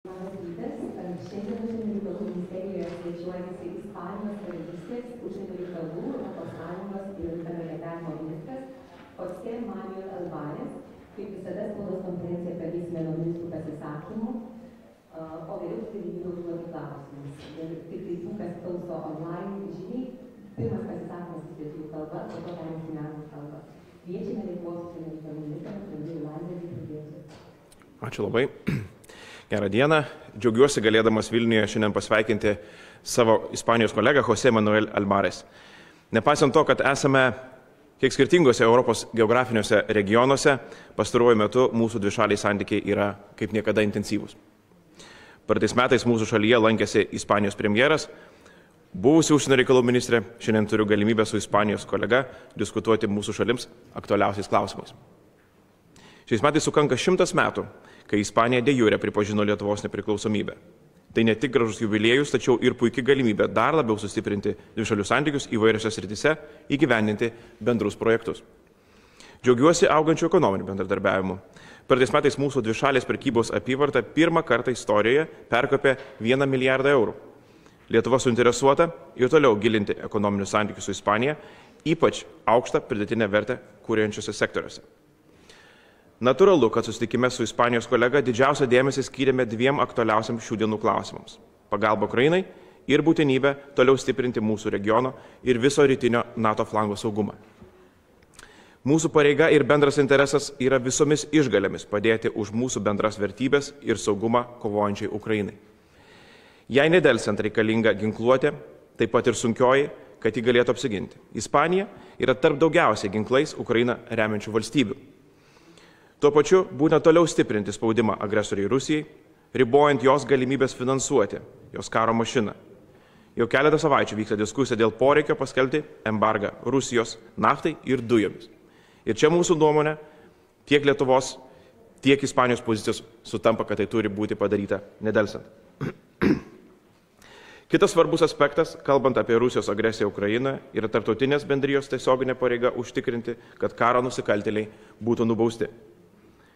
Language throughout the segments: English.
Labas rytas. Šiandien užsienio reikalų ministerijoje svečiuojasi Ispanijos karalystės užsienio reikalų, Europos Sąjungos ir bendradarbiavimo ministras Landsbergio. Kaip visada, spaudos konferenciją pradėsime nuo ministrų pasisakymų, o vėliau galimybę užduoti klausimus. Ir tik tai tų, kas klauso online žiniai, pirmas pasisakymas lietuvių kalba, po to pereisime anglų kalbą. Kviečiame Lietuvos užsienio reikalų ministrą Landsbergį pradėti. Ačiū labai. Gerą dieną. Džiaugiuosi galėdamas Vilniuje šiandien pasveikinti savo Ispanijos kolegą José Manuel Albares. Nepaisant to, kad esame kiek skirtingose Europos geografiniuose regionuose, pastaruoju metu mūsų dvišaliai santykiai yra kaip niekada intensyvūs. Praeitais metais mūsų šalyje lankėsi Ispanijos premjeras, buvusi užsienio reikalų ministrė, šiandien turiu galimybę su Ispanijos kolega diskutuoti mūsų šalims aktualiausiais klausimais. Šiais metais sukanka 100 metų, kai Ispanija de jure pripažino Lietuvos nepriklausomybę. Tai ne tik gražus jubiliejus, tačiau ir puikia galimybė dar labiau sustiprinti dvišalių santykius įvairiose srityse, įgyvendinti bendrus projektus. Džiaugiuosi augančiu ekonominiu bendradarbiavimu. Praeitais metais mūsų dvišalės prekybos apyvarta pirmą kartą istorijoje perkopė 1 milijardą eurų. Lietuva suinteresuota ir toliau gilinti ekonominius santykius su Ispanija, ypač aukštą pridėtinę vertę kuriančiose sektoriuose. Natūralu, kad susitikime su Ispanijos kolega didžiausią dėmesį skyrėme dviem aktualiausiam šių dienų klausimams – pagalba Ukrainai ir būtinybę toliau stiprinti mūsų regiono ir viso rytinio NATO flango saugumą. Mūsų pareiga ir bendras interesas yra visomis išgalėmis padėti už mūsų bendras vertybės ir saugumą kovojančiai Ukrainai. Jei nedelsiant reikalinga ginkluotė, taip pat ir sunkioji, kad ji galėtų apsiginti. Ispanija yra tarp daugiausiai ginklais Ukrainą remiančių valstybių. Tuo pačiu būtina toliau stiprinti spaudimą agresoriai Rusijai, ribojant jos galimybės finansuoti jos karo mašiną. Jau keletą savaičių vyksta diskusija dėl poreikio paskelbti embargą Rusijos naftai ir dujomis. Ir čia mūsų nuomonė tiek Lietuvos, tiek Ispanijos pozicijos sutampa, kad tai turi būti padaryta nedelsiant. Kitas svarbus aspektas, kalbant apie Rusijos agresiją Ukrainoje, yra tarptautinės bendrijos tiesioginė pareiga užtikrinti, kad karo nusikaltėliai būtų nubausti.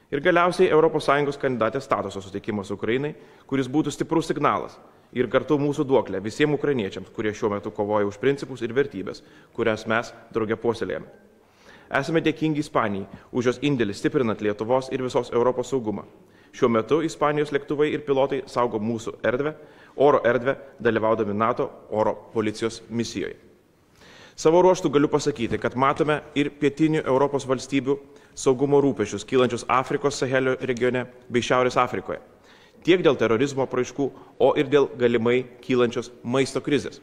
Ir galiausiai Europos Sąjungos kandidatės statuso suteikimas Ukrainai, kuris būtų stiprus signalas ir kartu mūsų duoklė visiems ukrainiečiams, kurie šiuo metu kovoja už principus ir vertybės, kurias mes drauge puoselėjame. Esame dėkingi Ispanijai už jos indėlį stiprinant Lietuvos ir visos Europos saugumą. Šiuo metu Ispanijos lėktuvai ir pilotai saugo mūsų oro erdvę, dalyvaudami NATO oro policijos misijoje. Savo ruoštų galiu pasakyti, kad matome ir pietinių Europos valstybių saugumo rūpešius kylančius Afrikos Sahelio regione bei Šiaurės Afrikoje. Tiek dėl terorizmo apraiškų, o ir dėl galimai kylančios maisto krizės.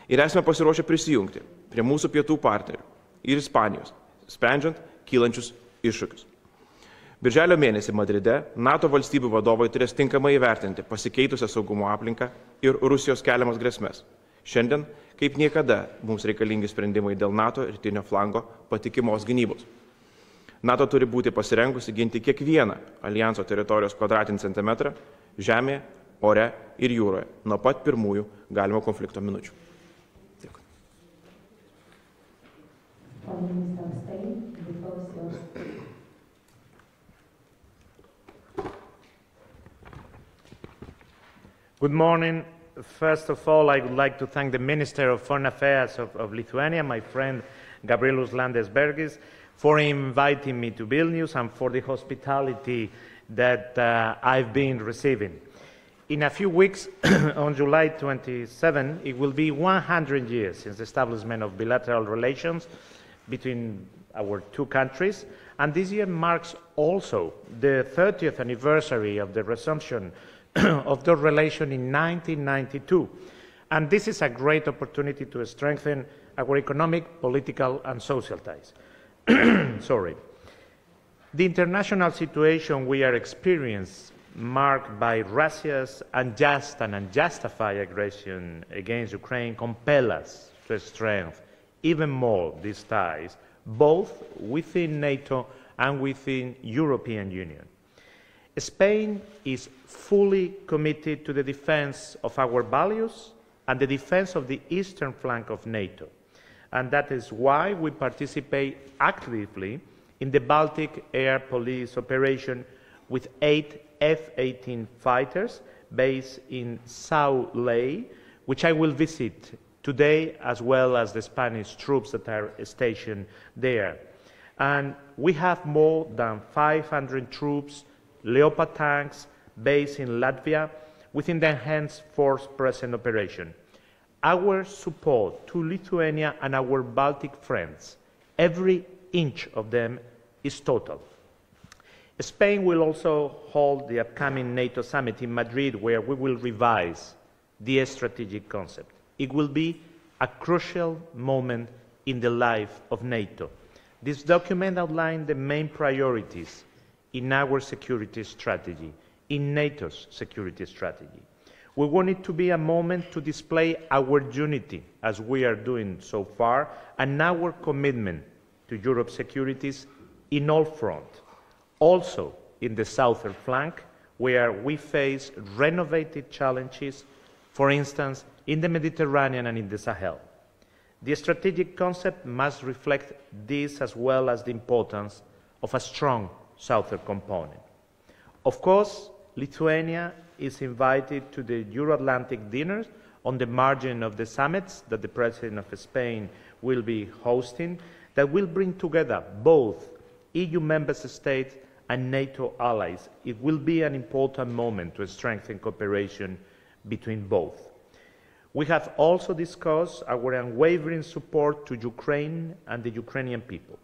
Ir esame pasiruošę prisijungti prie mūsų pietų partnerių ir Ispanijos, sprendžiant kylančius iššūkius. Birželio mėnesį Madride NATO valstybių vadovai turės tinkamai įvertinti pasikeitusią saugumo aplinką ir Rusijos keliamas grėsmes. Šiandien, kaip niekada, mums reikalingi sprendimai dėl NATO rytinio flango patikimos gynybos. NATO turi būti pasirengusi ginti kiekvieną alijanso teritorijos kvadratinį centimetrą žemėje, ore ir jūroje nuo pat pirmųjų galimo konflikto minučių. Dėkui. Good morning. First of all, I would like to thank the Minister of Foreign Affairs of Lithuania, my friend Gabrielius Landsbergis, for inviting me to Vilnius and for the hospitality that I've been receiving. In a few weeks, on July 27, it will be 100 years since the establishment of bilateral relations between our two countries, and this year marks also the 30th anniversary of the resumption of the relation in 1992. And this is a great opportunity to strengthen our economic, political, and social ties. Sorry. The international situation we are experiencing, marked by Russia's unjust and unjustified aggression against Ukraine, compels us to strengthen even more these ties, both within NATO and within the European Union. Spain is fully committed to the defense of our values and the defense of the eastern flank of NATO. And that is why we participate actively in the Baltic Air Police operation with 8 F-18 fighters based in Saulay, which I will visit today, as well as the Spanish troops that are stationed there. And we have more than 500 troops, Leopard tanks, based in Latvia within the enhanced force present operation. Our support to Lithuania and our Baltic friends, every inch of them, is total. Spain will also hold the upcoming NATO summit in Madrid, where we will revise the strategic concept. It will be a crucial moment in the life of NATO. This document outlines the main priorities in our security strategy, in NATO's security strategy. We want it to be a moment to display our unity, as we are doing so far, and our commitment to Europe's securities in all fronts. Also in the southern flank, where we face renovated challenges, for instance, in the Mediterranean and in the Sahel. The strategic concept must reflect this, as well as the importance of a strong southern component. Of course, Lithuania is invited to the Euro-Atlantic dinners on the margin of the summits that the President of Spain will be hosting, that will bring together both EU member states and NATO allies. It will be an important moment to strengthen cooperation between both. We have also discussed our unwavering support to Ukraine and the Ukrainian people.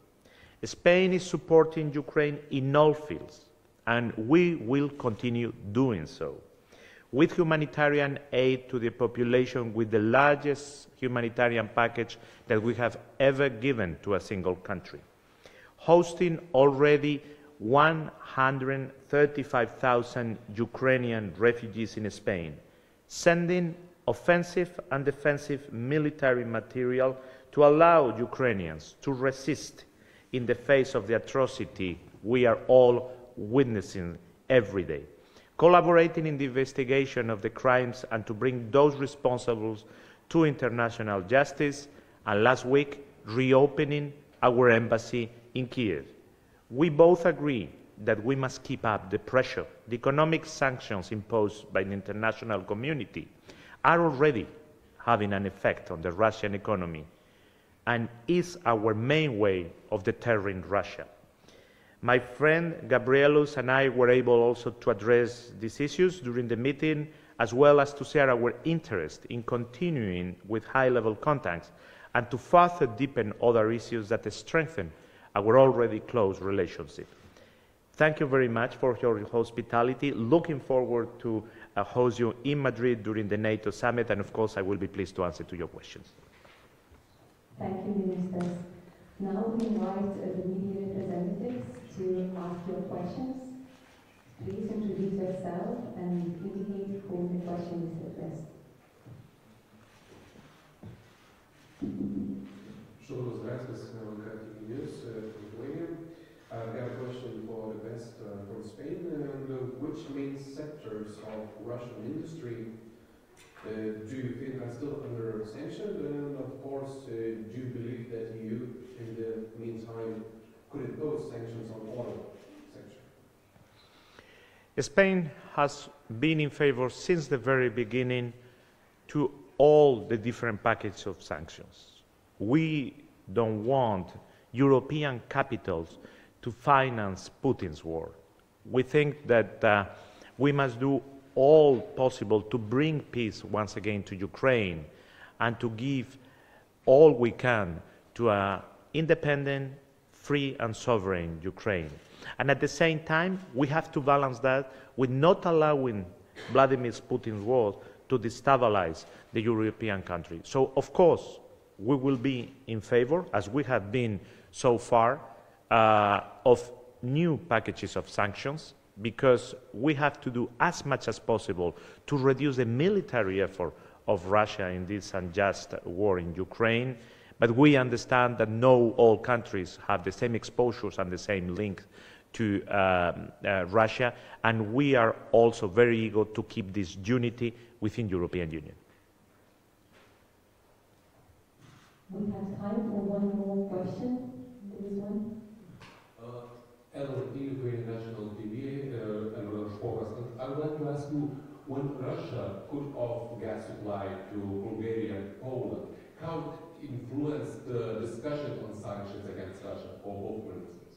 Spain is supporting Ukraine in all fields, and we will continue doing so, with humanitarian aid to the population, with the largest humanitarian package that we have ever given to a single country, hosting already 135,000 Ukrainian refugees in Spain, sending offensive and defensive military material to allow Ukrainians to resist in the face of the atrocity we are all witnessing every day, collaborating in the investigation of the crimes and to bring those responsible to international justice, and last week reopening our embassy in Kiev. We both agree that we must keep up the pressure. The economic sanctions imposed by the international community are already having an effect on the Russian economy and is our main way of deterring Russia. My friend Gabrielus and I were able also to address these issues during the meeting, as well as to share our interest in continuing with high-level contacts and to further deepen other issues that strengthen our already close relationship. Thank you very much for your hospitality. Looking forward to host you in Madrid during the NATO summit, and of course I will be pleased to answer to your questions. Thank you, Ministers. Now we invite the media representatives to ask your questions. Please introduce yourself and indicate whom the question is addressed. Šarūnas Graskas, News, Lithuania. I have a question for the best from Spain. Which main sectors of Russian industry do you think are still under sanction? And of course, do you believe that EU, in the meantime, could impose sanctions on auto sector? Spain has been in favor since the very beginning to all the different packages of sanctions. We don't want European capitals to finance Putin's war. We think that we must do all possible to bring peace once again to Ukraine and to give all we can to an independent, free and sovereign Ukraine. And at the same time, we have to balance that with not allowing Vladimir Putin's war to destabilize the European country. So, of course, we will be in favor, as we have been so far, of new packages of sanctions, because we have to do as much as possible to reduce the military effort of Russia in this unjust war in Ukraine. But we understand that not all countries have the same exposures and the same link to Russia, and we are also very eager to keep this unity within the European Union. We have time for one more question. There is one. LRT, Lithuanian National TV, Edvardas Špokas when Russia cut off gas supply to Bulgaria and Poland, how it influenced the discussion on sanctions against Russia for both ministers?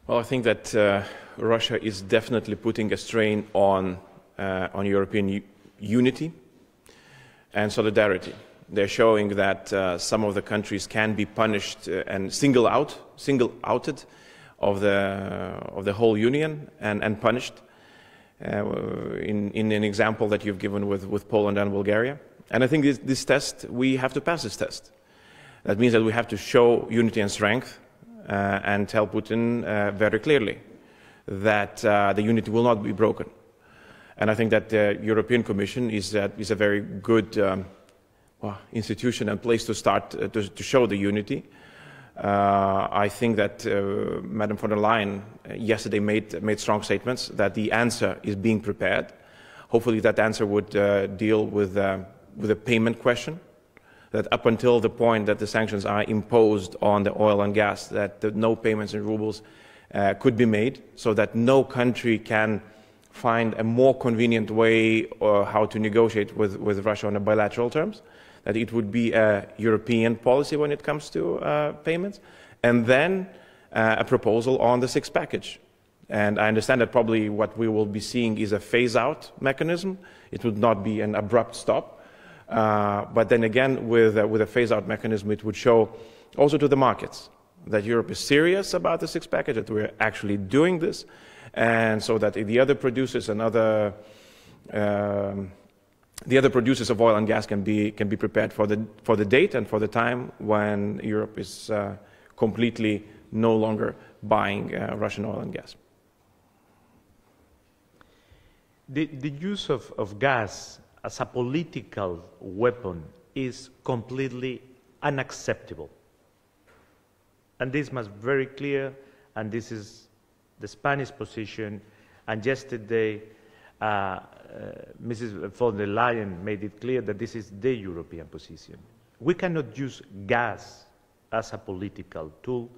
Well, I think that Russia is definitely putting a strain on European unity and solidarity. They're showing that some of the countries can be punished and single-outed of the whole union and punished. In an example that you've given with Poland and Bulgaria. And I think this test, we have to pass this test. That means that we have to show unity and strength and tell Putin very clearly that the unity will not be broken. And I think that the European Commission is a very good institution and place to start to show the unity. I think that Madam von der Leyen yesterday made strong statements that the answer is being prepared. Hopefully that answer would deal with the payment question, that up until the point that the sanctions are imposed on the oil and gas, that no payments in rubles could be made, so that no country can find a more convenient way or how to negotiate with Russia on a bilateral terms, that it would be a European policy when it comes to payments, and then a proposal on the sixth package. And I understand that probably what we will be seeing is a phase-out mechanism. It would not be an abrupt stop. But then again, with a phase-out mechanism, it would show also to the markets that Europe is serious about the sixth package, that we're actually doing this, and so that the other producers and the other producers of oil and gas can be prepared for the date and for the time when Europe is completely no longer buying Russian oil and gas. The use of gas as a political weapon is completely unacceptable. And this must be very clear, and this is the Spanish position. And yesterday, Mrs. von der Leyen made it clear that this is the European position. We cannot use gas as a political tool,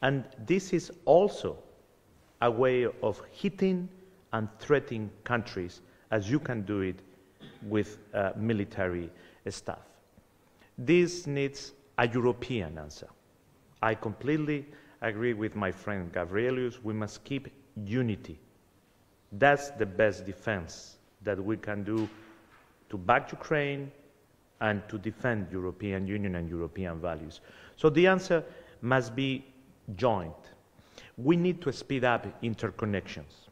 and this is also a way of hitting and threatening countries, as you can do it with military stuff. This needs a European answer. I completely agree with my friend Gabrielius. We must keep unity. That's the best defense that we can do to back Ukraine and to defend European Union and European values. So the answer must be joint. We need to speed up interconnections.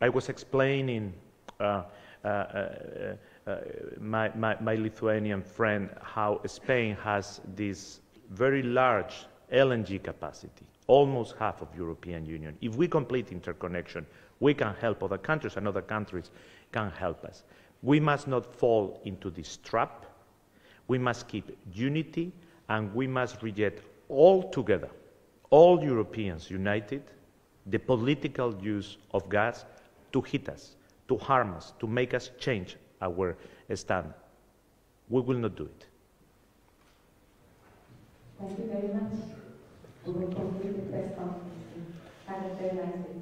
I was explaining my Lithuanian friend how Spain has this very large LNG capacity, almost half of European Union. If we complete interconnection, we can help other countries and other countries can help us. We must not fall into this trap. We must keep unity, and we must reject altogether, all Europeans united, the political use of gas to hit us, to harm us, to make us change our stand. We will not do it. Thank you very much. We will conclude the press conference. Have a very nice day.